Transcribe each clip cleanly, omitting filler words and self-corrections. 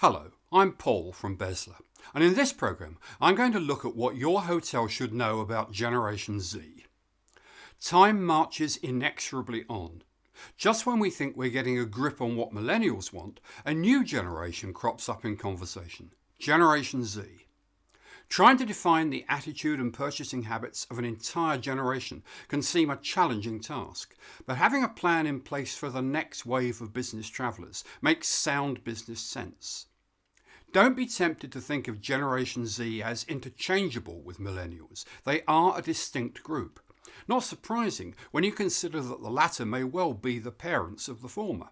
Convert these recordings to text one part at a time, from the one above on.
Hello, I'm Paul from Bezla, and in this program I'm going to look at what your hotel should know about Generation Z. Time marches inexorably on. Just when we think we're getting a grip on what millennials want, a new generation crops up in conversation, Generation Z. Trying to define the attitude and purchasing habits of an entire generation can seem a challenging task, but having a plan in place for the next wave of business travellers makes sound business sense. Don't be tempted to think of Generation Z as interchangeable with millennials. They are a distinct group. Not surprising when you consider that the latter may well be the parents of the former.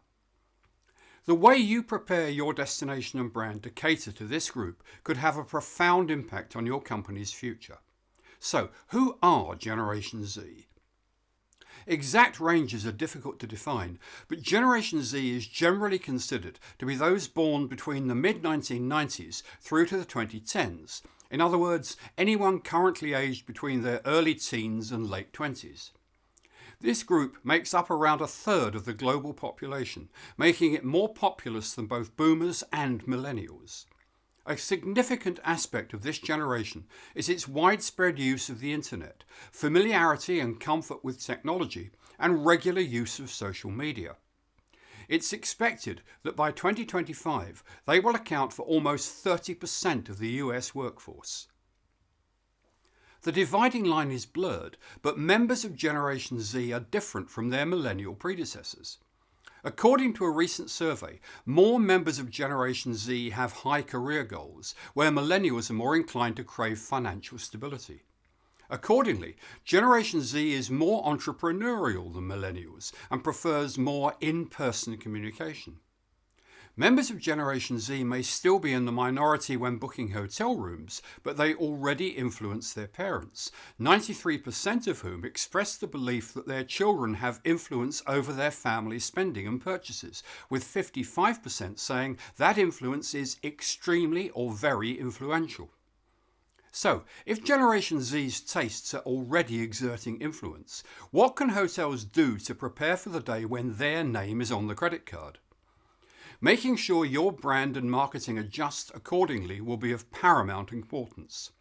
The way you prepare your destination and brand to cater to this group could have a profound impact on your company's future. So, who are Generation Z? Exact ranges are difficult to define, but Generation Z is generally considered to be those born between the mid-1990s through to the 2010s. In other words, anyone currently aged between their early teens and late 20s. This group makes up around a third of the global population, making it more populous than both boomers and millennials. A significant aspect of this generation is its widespread use of the internet, familiarity and comfort with technology, and regular use of social media. It's expected that by 2025 they will account for almost 30% of the US workforce. The dividing line is blurred, but members of Generation Z are different from their millennial predecessors. According to a recent survey, more members of Generation Z have high career goals, where millennials are more inclined to crave financial stability. Accordingly, Generation Z is more entrepreneurial than millennials and prefers more in-person communication. Members of Generation Z may still be in the minority when booking hotel rooms, but they already influence their parents, 93% of whom express the belief that their children have influence over their family's spending and purchases, with 55% saying that influence is extremely or very influential. So, if Generation Z's tastes are already exerting influence, what can hotels do to prepare for the day when their name is on the credit card? Making sure your brand and marketing adjust accordingly will be of paramount importance.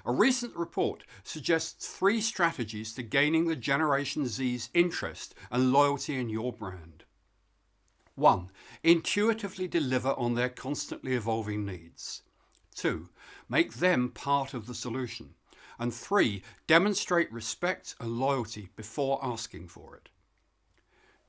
A recent report suggests 3 strategies to gaining the Generation Z's interest and loyalty in your brand. 1. Intuitively deliver on their constantly evolving needs. 2. Make them part of the solution. And 3. Demonstrate respect and loyalty before asking for it.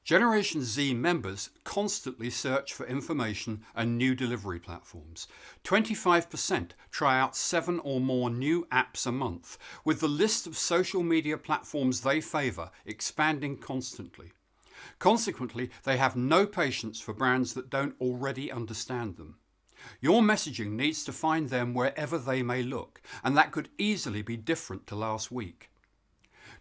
Generation Z members constantly search for information and new delivery platforms. 25% try out 7 or more new apps a month, with the list of social media platforms they favour expanding constantly. Consequently, they have no patience for brands that don't already understand them. Your messaging needs to find them wherever they may look, and that could easily be different to last week.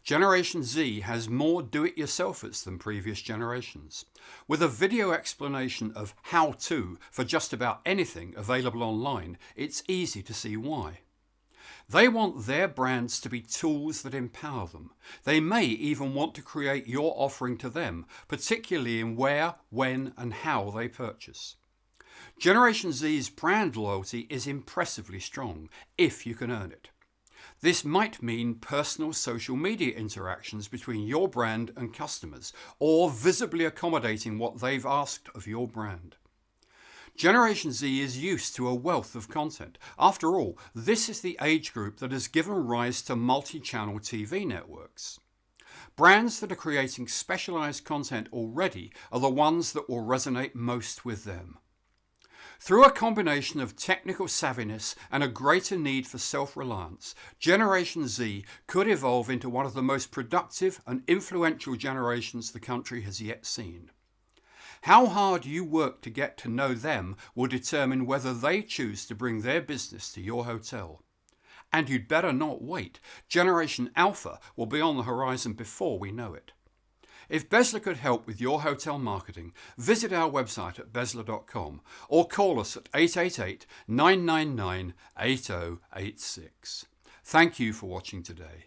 Generation Z has more do-it-yourselfers than previous generations. With a video explanation of how-to for just about anything available online, it's easy to see why. They want their brands to be tools that empower them. They may even want to create your offering to them, particularly in where, when, and how they purchase. Generation Z's brand loyalty is impressively strong, if you can earn it. This might mean personal social media interactions between your brand and customers, or visibly accommodating what they've asked of your brand. Generation Z is used to a wealth of content. After all, this is the age group that has given rise to multi-channel TV networks. Brands that are creating specialised content already are the ones that will resonate most with them. Through a combination of technical savviness and a greater need for self-reliance, Generation Z could evolve into one of the most productive and influential generations the country has yet seen. How hard you work to get to know them will determine whether they choose to bring their business to your hotel. And you'd better not wait. Generation Alpha will be on the horizon before we know it. If Bezla could help with your hotel marketing, visit our website at bezla.com or call us at 888-999-8086. Thank you for watching today.